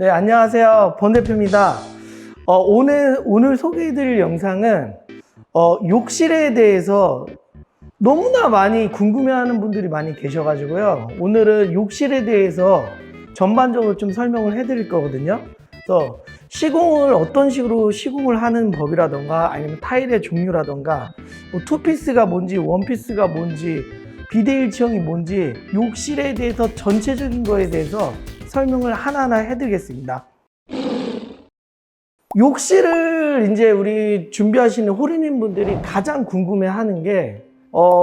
네, 안녕하세요. 본 대표입니다. 오늘 소개해드릴 영상은 욕실에 대해서 너무나 많이 궁금해하는 분들이 많이 계셔가지고요. 오늘은 욕실에 대해서 전반적으로 좀 설명을 해드릴 거거든요. 그래서 시공을 어떤 식으로 시공을 하는 법이라던가 아니면 타일의 종류라던가 뭐 투피스가 뭔지 원피스가 뭔지 비데일 지형이 뭔지 욕실에 대해서 전체적인 거에 대해서 설명을 하나하나 해드리겠습니다. 욕실을 이제 우리 준비하시는 홀인원 분들이 가장 궁금해하는 게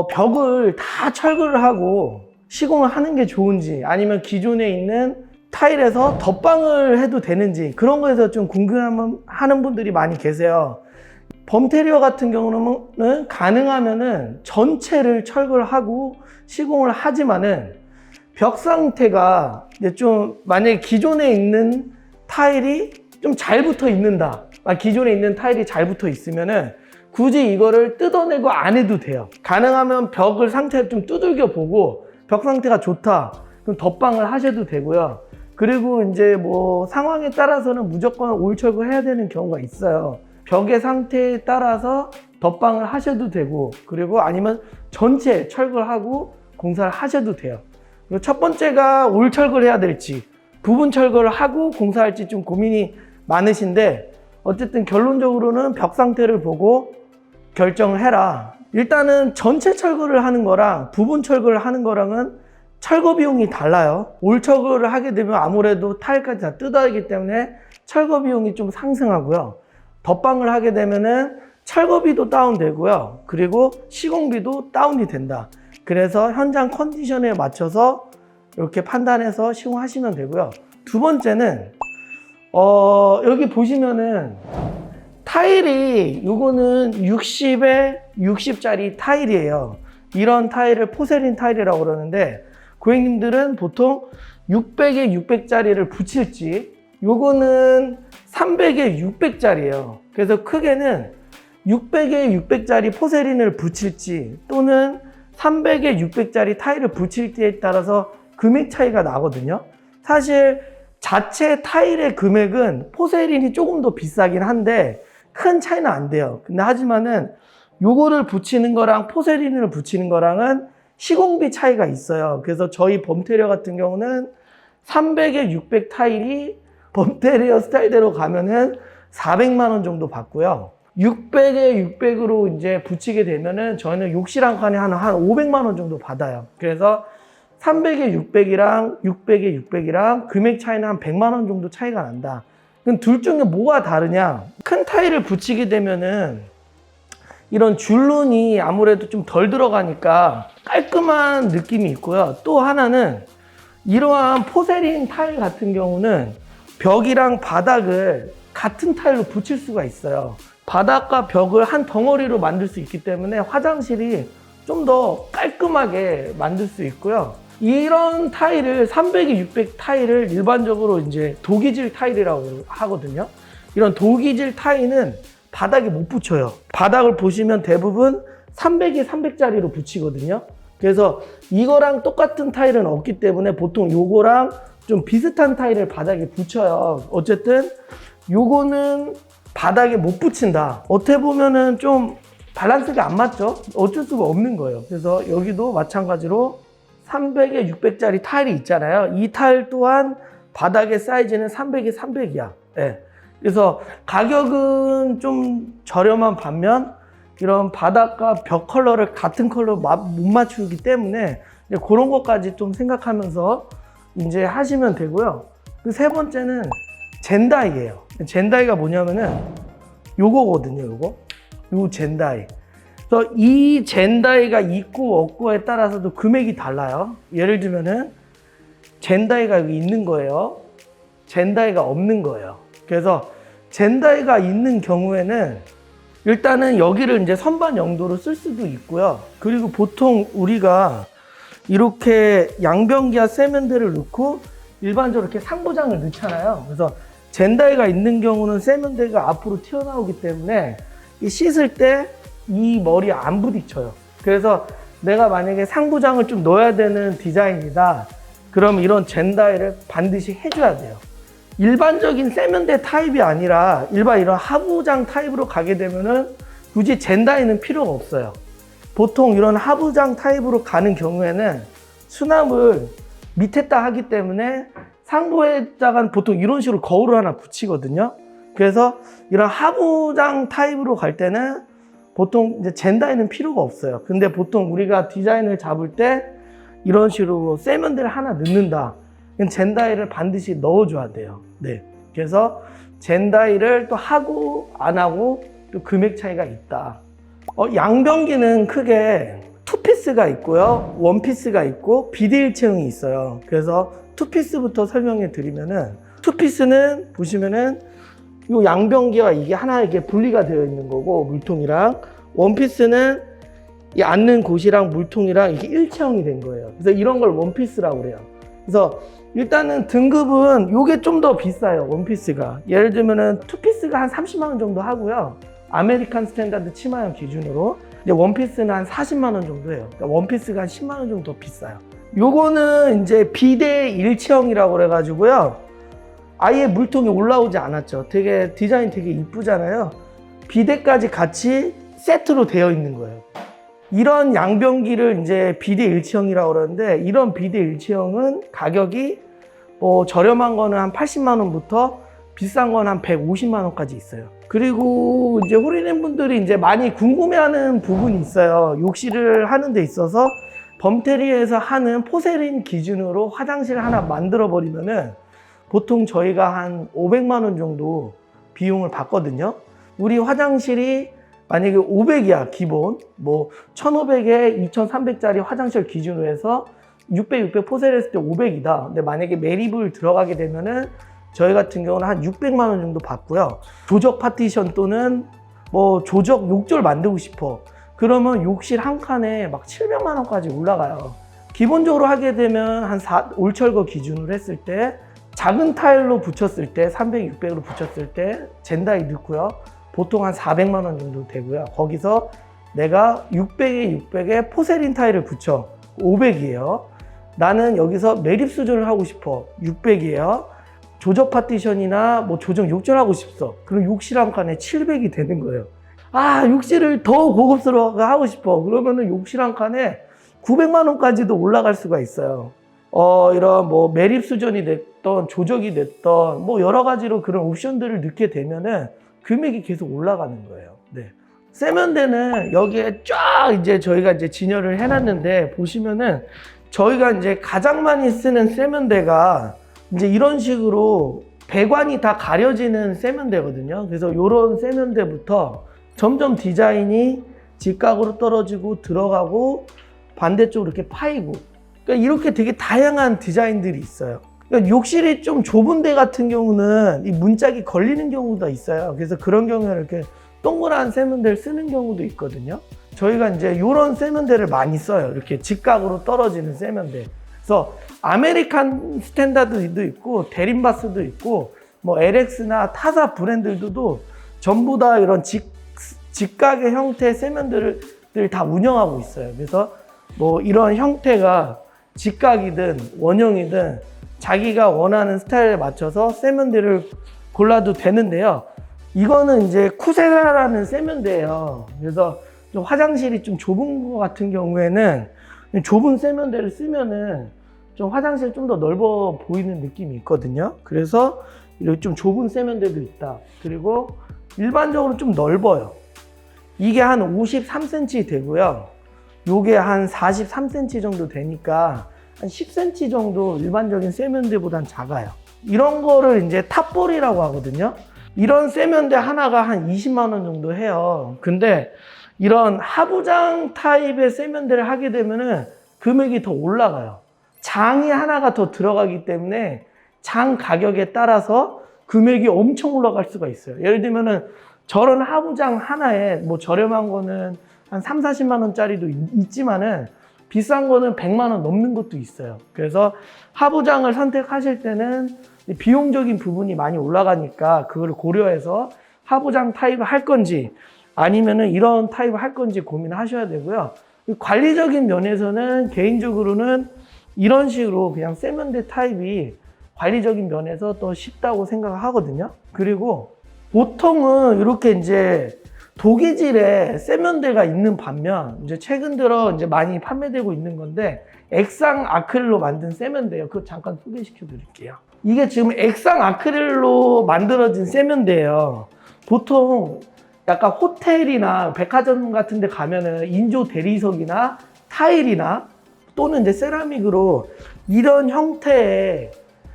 벽을 다 철거를 하고 시공을 하는 게 좋은지 아니면 기존에 있는 타일에서 덧방을 해도 되는지 그런 거에서 좀 궁금해하는 분들이 많이 계세요. 범테리어 같은 경우는 가능하면은 전체를 철거를 하고 시공을 하지만은 벽 상태가 이제 좀 만약에 기존에 있는 타일이 좀 잘 붙어 있는다. 기존에 있는 타일이 잘 붙어 있으면은 굳이 이거를 뜯어내고 안 해도 돼요. 가능하면 벽을 상태를 좀 두들겨 보고 벽 상태가 좋다. 그럼 덧방을 하셔도 되고요. 그리고 이제 뭐 상황에 따라서는 무조건 올 철거해야 되는 경우가 있어요. 벽의 상태에 따라서 덧방을 하셔도 되고 그리고 아니면 전체 철거를 하고 공사를 하셔도 돼요. 그리고 첫 번째가 올 철거를 해야 될지 부분 철거를 하고 공사할지 좀 고민이 많으신데 어쨌든 결론적으로는 벽 상태를 보고 결정을 해라. 일단은 전체 철거를 하는 거랑 부분 철거를 하는 거랑은 철거 비용이 달라요. 올 철거를 하게 되면 아무래도 타일까지 다 뜯어야 하기 때문에 철거 비용이 좀 상승하고요. 덧방을 하게 되면은 철거비도 다운되고요. 그리고 시공비도 다운이 된다. 그래서 현장 컨디션에 맞춰서 이렇게 판단해서 시공하시면 되고요. 두 번째는 여기 보시면은 타일이 이거는 60에 60짜리 타일이에요. 이런 타일을 포세린 타일이라고 그러는데 고객님들은 보통 600에 600짜리를 붙일지 요거는 300에 600짜리예요. 그래서 크게는 600에 600짜리 포세린을 붙일지 또는 300에 600짜리 타일을 붙일 때에 따라서 금액 차이가 나거든요. 사실 자체 타일의 금액은 포세린이 조금 더 비싸긴 한데 큰 차이는 안 돼요. 근데 하지만은 요거를 붙이는 거랑 포세린을 붙이는 거랑은 시공비 차이가 있어요. 그래서 저희 범테리어 같은 경우는 300에 600 타일이 범테리어 스타일대로 가면은 400만 원 정도 받고요. 600에 600으로 이제 붙이게 되면은 저희는 욕실 한 칸에 한 500만 원 정도 받아요. 그래서 300에 600이랑 600에 600이랑 금액 차이는 한 100만 원 정도 차이가 난다. 그럼 둘 중에 뭐가 다르냐? 큰 타일을 붙이게 되면은 이런 줄눈이 아무래도 좀 덜 들어가니까 깔끔한 느낌이 있고요. 또 하나는 이러한 포세린 타일 같은 경우는 벽이랑 바닥을 같은 타일로 붙일 수가 있어요. 바닥과 벽을 한 덩어리로 만들 수 있기 때문에 화장실이 좀 더 깔끔하게 만들 수 있고요. 이런 타일을 300에 600 타일을 일반적으로 이제 도기질 타일이라고 하거든요. 이런 도기질 타일은 바닥에 못 붙여요. 바닥을 보시면 대부분 300에 300짜리로 붙이거든요. 그래서 이거랑 똑같은 타일은 없기 때문에 보통 요거랑 좀 비슷한 타일을 바닥에 붙여요. 어쨌든 요거는 바닥에 못 붙인다. 어떻게 보면은 좀 밸런스가 안 맞죠? 어쩔 수가 없는 거예요. 그래서 여기도 마찬가지로 300에 600짜리 타일이 있잖아요. 이 타일 또한 바닥의 사이즈는 300에 300이야. 네. 그래서 가격은 좀 저렴한 반면 이런 바닥과 벽 컬러를 같은 컬러 못 맞추기 때문에 그런 것까지 좀 생각하면서 이제 하시면 되고요. 그 세 번째는 젠다이예요. 젠다이가 뭐냐면은 요거거든요. 요 젠다이. 그래서 이 젠다이가 있고 없고에 따라서도 금액이 달라요. 예를 들면은 젠다이가 여기 있는 거예요. 젠다이가 없는 거예요. 그래서 젠다이가 있는 경우에는 일단은 여기를 이제 선반 용도로 쓸 수도 있고요. 그리고 보통 우리가 이렇게 양변기와 세면대를 넣고 일반적으로 이렇게 상부장을 넣잖아요. 그래서 젠다이가 있는 경우는 세면대가 앞으로 튀어나오기 때문에 이 씻을 때 이 머리에 안 부딪혀요. 그래서 내가 만약에 상부장을 좀 넣어야 되는 디자인이다. 그럼 이런 젠다이를 반드시 해줘야 돼요. 일반적인 세면대 타입이 아니라 일반 이런 하부장 타입으로 가게 되면은 굳이 젠다이는 필요가 없어요. 보통 이런 하부장 타입으로 가는 경우에는 수납을 밑에다 하기 때문에 상부에다가 보통 이런 식으로 거울을 하나 붙이거든요. 그래서 이런 하부장 타입으로 갈 때는 보통 이제 젠다이는 필요가 없어요. 근데 보통 우리가 디자인을 잡을 때 이런 식으로 세면대를 하나 넣는다. 젠다이를 반드시 넣어줘야 돼요. 네. 그래서 젠다이를 또 하고 안 하고 또 금액 차이가 있다. 양변기는 크게 투피스가 있고요, 원피스가 있고 비대일체형이 있어요. 그래서 투피스부터 설명해 드리면은, 투피스는 보시면은 이 양변기와 이게 하나 이렇게 분리가 되어 있는 거고, 물통이랑, 원피스는 이 앉는 곳이랑 물통이랑 이게 일체형이 된 거예요. 그래서 이런 걸 원피스라고 그래요. 그래서 일단은 등급은 이게 좀 더 비싸요, 원피스가. 예를 들면은 투피스가 한 30만 원 정도 하고요, 아메리칸 스탠다드 치마형 기준으로 이제 원피스는 한 40만 원 정도 해요. 그러니까 원피스가 한 10만 원 정도 더 비싸요. 요거는 이제 비대 일체형이라고 그래가지고요, 아예 물통이 올라오지 않았죠. 되게 디자인 되게 이쁘잖아요. 비대까지 같이 세트로 되어 있는 거예요. 이런 양변기를 이제 비대 일체형이라고 그러는데, 이런 비대 일체형은 가격이 뭐 저렴한 거는 한 80만 원부터 비싼 건 한 150만 원까지 있어요. 그리고 이제 홀인원 분들이 이제 많이 궁금해하는 부분이 있어요. 욕실을 하는 데 있어서 범테리에서 하는 포세린 기준으로 화장실 하나 만들어 버리면은 보통 저희가 한 500만 원 정도 비용을 받거든요. 우리 화장실이 만약에 500이야 기본, 뭐 1500에 2300짜리 화장실 기준으로 해서 600 포세를 했을 때 500이다. 근데 만약에 매립을 들어가게 되면은 저희 같은 경우는 한 600만 원 정도 받고요. 조적 파티션 또는 뭐 조적 욕조를 만들고 싶어. 그러면 욕실 한 칸에 막 700만 원까지 올라가요. 기본적으로 하게 되면 한 올철거 기준으로 했을 때 작은 타일로 붙였을 때 300, 600으로 붙였을 때 젠다이 넣고요. 보통 한 400만 원 정도 되고요. 거기서 내가 600에 600에 포세린 타일을 붙여. 500이에요. 나는 여기서 매립 수전을 하고 싶어. 600이에요. 조적 파티션이나 뭐 조정 욕조를 하고 싶어. 그럼 욕실 한 칸에 700이 되는 거예요. 아, 욕실을 더 고급스러워 하고 싶어. 그러면은 욕실 한 칸에 900만 원까지도 올라갈 수가 있어요. 이런 뭐 매립 수전이 됐던 조적이 됐던 뭐 여러 가지로 그런 옵션들을 넣게 되면은 금액이 계속 올라가는 거예요. 네. 세면대는 여기에 쫙 이제 저희가 이제 진열을 해놨는데, 보시면은 저희가 이제 가장 많이 쓰는 세면대가 이제 이런 식으로 배관이 다 가려지는 세면대거든요. 그래서 이런 세면대부터 점점 디자인이 직각으로 떨어지고 들어가고 반대쪽으로 이렇게 파이고, 그러니까 이렇게 되게 다양한 디자인들이 있어요. 그러니까 욕실이 좀 좁은 데 같은 경우는 이 문짝이 걸리는 경우도 있어요. 그래서 그런 경우에는 이렇게 동그란 세면대를 쓰는 경우도 있거든요. 저희가 이제 이런 세면대를 많이 써요. 이렇게 직각으로 떨어지는 세면대. 그래서 아메리칸 스탠다드도 있고 데린바스도 있고 뭐 LX나 타사 브랜드들도 전부 다 이런 직각의 형태의 세면대를 다 운영하고 있어요. 그래서 뭐 이런 형태가 직각이든 원형이든 자기가 원하는 스타일에 맞춰서 세면대를 골라도 되는데요. 이거는 이제 쿠세라라는 세면대예요. 그래서 좀 화장실이 좀 좁은 것 같은 경우에는 좁은 세면대를 쓰면은 좀 화장실 좀 더 넓어 보이는 느낌이 있거든요. 그래서 이렇게 좀 좁은 세면대도 있다. 그리고 일반적으로 좀 넓어요. 이게 한 53cm 되고요. 요게 한 43cm 정도 되니까 한 10cm 정도 일반적인 세면대보단 작아요. 이런 거를 이제 탑볼이라고 하거든요. 이런 세면대 하나가 한 20만 원 정도 해요. 근데 이런 하부장 타입의 세면대를 하게 되면은 금액이 더 올라가요. 장이 하나가 더 들어가기 때문에 장 가격에 따라서 금액이 엄청 올라갈 수가 있어요. 예를 들면은 저런 하부장 하나에 뭐 저렴한 거는 한 3, 40만 원짜리도 있지만은 비싼 거는 100만 원 넘는 것도 있어요. 그래서 하부장을 선택하실 때는 비용적인 부분이 많이 올라가니까 그걸 고려해서 하부장 타입을 할 건지 아니면은 이런 타입을 할 건지 고민하셔야 되고요. 관리적인 면에서는 개인적으로는 이런 식으로 그냥 세면대 타입이 관리적인 면에서 또 쉽다고 생각을 하거든요. 그리고 보통은 이렇게 이제 도기질에 세면대가 있는 반면 이제 최근 들어 이제 많이 판매되고 있는 건데 액상 아크릴로 만든 세면대예요. 그거 잠깐 소개시켜 드릴게요. 이게 지금 액상 아크릴로 만들어진 세면대예요. 보통 약간 호텔이나 백화점 같은 데 가면은 인조 대리석이나 타일이나 또는 이제 세라믹으로 이런 형태의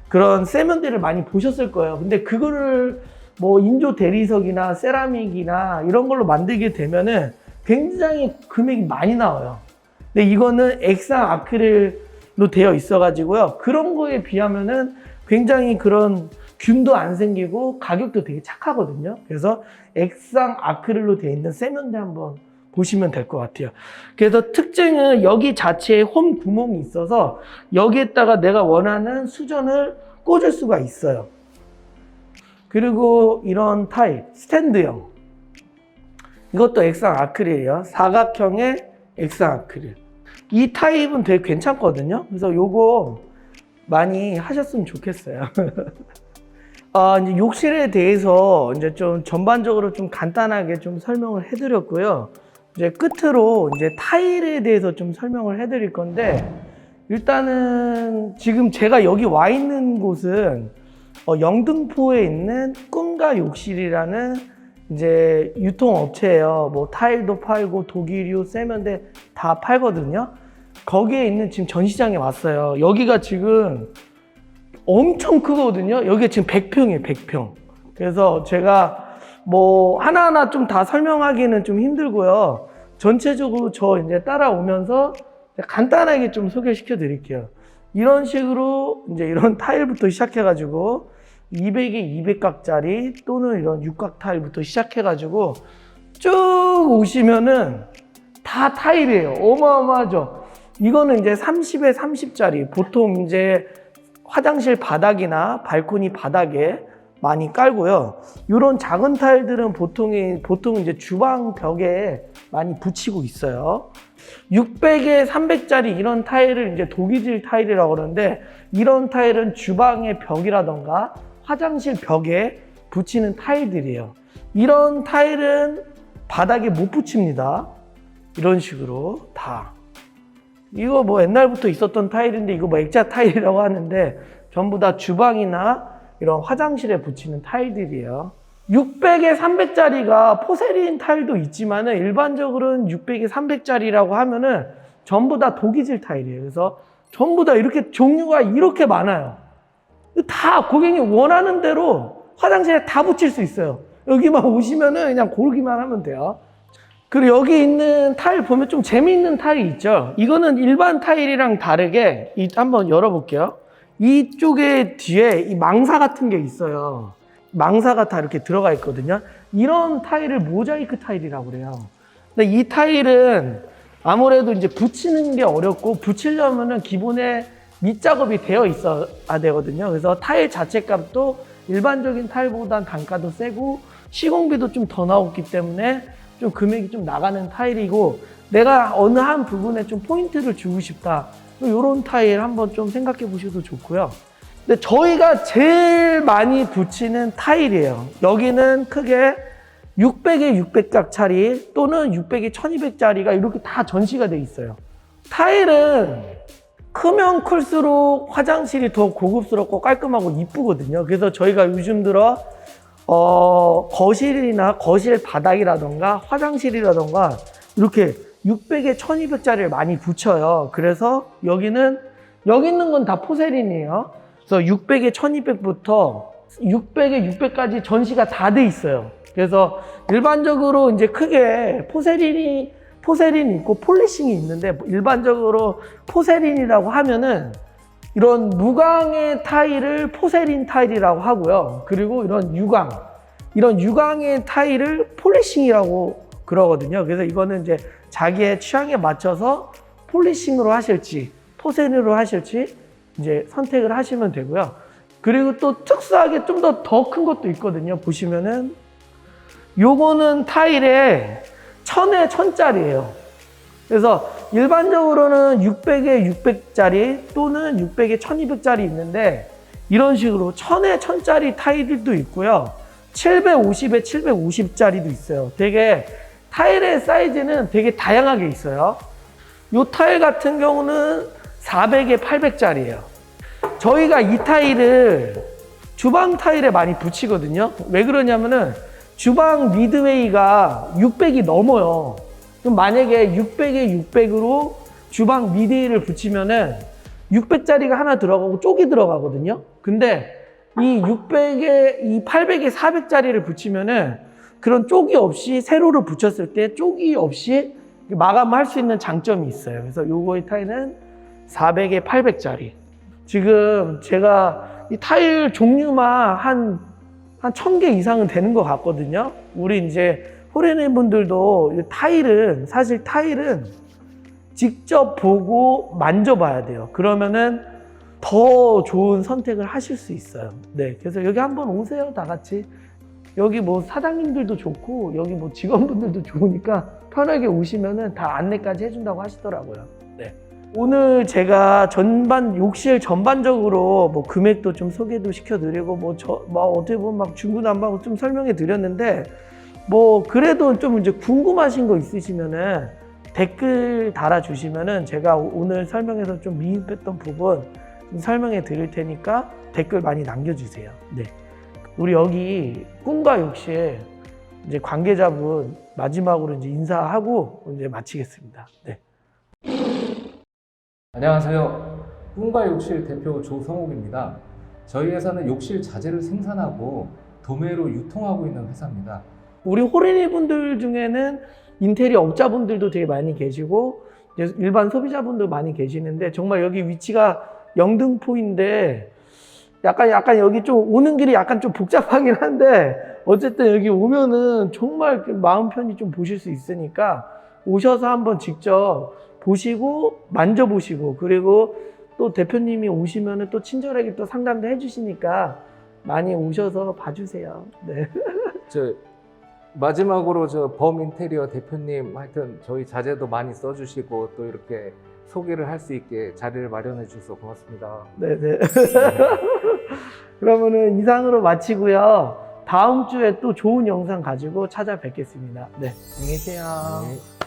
그런 세면대를 많이 보셨을 거예요. 근데 그거를 뭐 인조 대리석이나 세라믹이나 이런 걸로 만들게 되면은 굉장히 금액이 많이 나와요. 근데 이거는 액상 아크릴로 되어 있어 가지고요. 그런 거에 비하면은 굉장히 그런 균도 안 생기고 가격도 되게 착하거든요. 그래서 액상 아크릴로 되어 있는 세면대 한번 보시면 될 것 같아요. 그래서 특징은 여기 자체에 홈 구멍이 있어서 여기에다가 내가 원하는 수전을 꽂을 수가 있어요. 그리고 이런 타일, 스탠드형. 이것도 액상 아크릴이에요. 사각형의 액상 아크릴. 이 타입은 되게 괜찮거든요. 그래서 요거 많이 하셨으면 좋겠어요. 이제 욕실에 대해서 이제 좀 전반적으로 좀 간단하게 좀 설명을 해드렸고요. 이제 끝으로 이제 타일에 대해서 좀 설명을 해드릴 건데, 일단은 지금 제가 여기 와 있는 곳은 영등포에 있는 꿈가 욕실이라는 이제 유통업체예요. 뭐 타일도 팔고 독일유, 세면대 다 팔거든요. 거기에 있는 지금 전시장에 왔어요. 여기가 지금 엄청 크거든요. 여기가 지금 100평이에요, 100평. 그래서 제가 뭐 하나하나 좀 다 설명하기는 좀 힘들고요. 전체적으로 저 이제 따라오면서 간단하게 좀 소개시켜 드릴게요. 이런 식으로 이제 이런 타일부터 시작해가지고 200에 200각짜리 또는 이런 육각 타일부터 시작해가지고 쭉 오시면은 다 타일이에요. 어마어마하죠. 이거는 이제 30에 30짜리 보통 이제 화장실 바닥이나 발코니 바닥에 많이 깔고요. 이런 작은 타일들은 보통 이제 주방 벽에 많이 붙이고 있어요. 600에 300짜리 이런 타일을 이제 도기질 타일이라고 그러는데, 이런 타일은 주방의 벽이라던가 화장실 벽에 붙이는 타일들이에요. 이런 타일은 바닥에 못 붙입니다. 이런 식으로 다. 이거 뭐 옛날부터 있었던 타일인데 이거 뭐 액자 타일이라고 하는데 전부 다 주방이나 이런 화장실에 붙이는 타일들이에요. 600에 300짜리가 포세린 타일도 있지만은 일반적으로는 600에 300짜리라고 하면은 전부 다 도기질 타일이에요. 그래서 전부 다 이렇게 종류가 이렇게 많아요. 다 고객이 원하는 대로 화장실에 다 붙일 수 있어요. 여기만 오시면은 그냥 고르기만 하면 돼요. 그리고 여기 있는 타일 보면 좀 재미있는 타일이 있죠. 이거는 일반 타일이랑 다르게 한번 열어볼게요. 이쪽에 뒤에 이 망사 같은 게 있어요. 망사가 다 이렇게 들어가 있거든요. 이런 타일을 모자이크 타일이라고 그래요. 근데 이 타일은 아무래도 이제 붙이는 게 어렵고 붙이려면은 기본에 밑작업이 되어 있어야 되거든요. 그래서 타일 자체 값도 일반적인 타일보다 단가도 세고 시공비도 좀 더 나오기 때문에 좀 금액이 좀 나가는 타일이고, 내가 어느 한 부분에 좀 포인트를 주고 싶다, 이런 타일 한번 좀 생각해 보셔도 좋고요. 근데 저희가 제일 많이 붙이는 타일이에요. 여기는 크게 600에 600각짜리 또는 600에 1200짜리가 이렇게 다 전시가 돼 있어요. 타일은 크면 클수록 화장실이 더 고급스럽고 깔끔하고 이쁘거든요. 그래서 저희가 요즘 들어 거실이나 거실 바닥이라던가 화장실이라던가 이렇게 600에 1200짜리를 많이 붙여요. 그래서 여기 있는 건 다 포세린이에요. 그래서 600에 1200부터 600에 600까지 전시가 다 돼 있어요. 그래서 일반적으로 이제 크게 포세린이 있고 폴리싱이 있는데, 일반적으로 포세린이라고 하면은 이런 무광의 타일을 포세린 타일이라고 하고요. 그리고 이런 유광의 타일을 폴리싱이라고 그러거든요. 그래서 이거는 이제 자기의 취향에 맞춰서 폴리싱으로 하실지 포세린으로 하실지 이제 선택을 하시면 되고요. 그리고 또 특수하게 좀 더 큰 것도 있거든요. 보시면은 요거는 타일에 1000에 1000짜리예요. 그래서 일반적으로는 600에 600짜리 또는 600에 1200짜리 있는데, 이런 식으로 1000에 1000짜리 타일도 있고요. 750에 750짜리도 있어요. 되게 타일의 사이즈는 되게 다양하게 있어요. 이 타일 같은 경우는 400에 800짜리예요. 저희가 이 타일을 주방 타일에 많이 붙이거든요. 왜 그러냐면은 주방 미드웨이가 600이 넘어요. 그럼 만약에 600에 600으로 주방 미드웨이를 붙이면은 600짜리가 하나 들어가고 쪽이 들어가거든요. 근데 이 600에 이 800에 400짜리를 붙이면은 그런 쪽이 없이 세로를 붙였을 때 쪽이 없이 마감할 수 있는 장점이 있어요. 그래서 요거의 타일은 400에 800짜리. 지금 제가 이 타일 종류만 한 1000개 이상은 되는 것 같거든요. 우리 이제 호레네 분들도 사실 타일은 직접 보고 만져봐야 돼요. 그러면은 더 좋은 선택을 하실 수 있어요. 네. 그래서 여기 한번 오세요. 다 같이. 여기 뭐 사장님들도 좋고, 여기 뭐 직원분들도 좋으니까 편하게 오시면은 다 안내까지 해준다고 하시더라고요. 네. 오늘 제가 욕실 전반적으로 뭐 금액도 좀 소개도 시켜드리고, 어떻게 보면 막 중구난방으로 좀 설명해 드렸는데, 뭐 그래도 좀 이제 궁금하신 거 있으시면은 댓글 달아주시면은 제가 오늘 설명해서 좀 미흡했던 부분 좀 설명해 드릴 테니까 댓글 많이 남겨주세요. 네. 우리 여기 꿈과 욕실 이제 관계자분 마지막으로 이제 인사하고 이제 마치겠습니다. 네. 안녕하세요. 꿈과 욕실 대표 조성욱입니다. 저희 회사는 욕실 자재를 생산하고 도매로 유통하고 있는 회사입니다. 우리 호레니 분들 중에는 인테리어 업자분들도 되게 많이 계시고 일반 소비자분도 많이 계시는데 정말 여기 위치가 영등포인데 약간 여기 좀 오는 길이 약간 좀 복잡하긴 한데 어쨌든 여기 오면은 정말 마음 편히 좀 보실 수 있으니까 오셔서 한번 직접 보시고 만져보시고 그리고 또 대표님이 오시면은 또 친절하게 또 상담도 해주시니까 많이 오셔서 봐주세요. 네. 마지막으로 범 인테리어 대표님 하여튼 저희 자재도 많이 써주시고 또 이렇게 소개를 할 수 있게 자리를 마련해 주셔서 고맙습니다. 네네. 그러면은 이상으로 마치고요. 다음 주에 또 좋은 영상 가지고 찾아뵙겠습니다. 네. 안녕히 계세요. 네.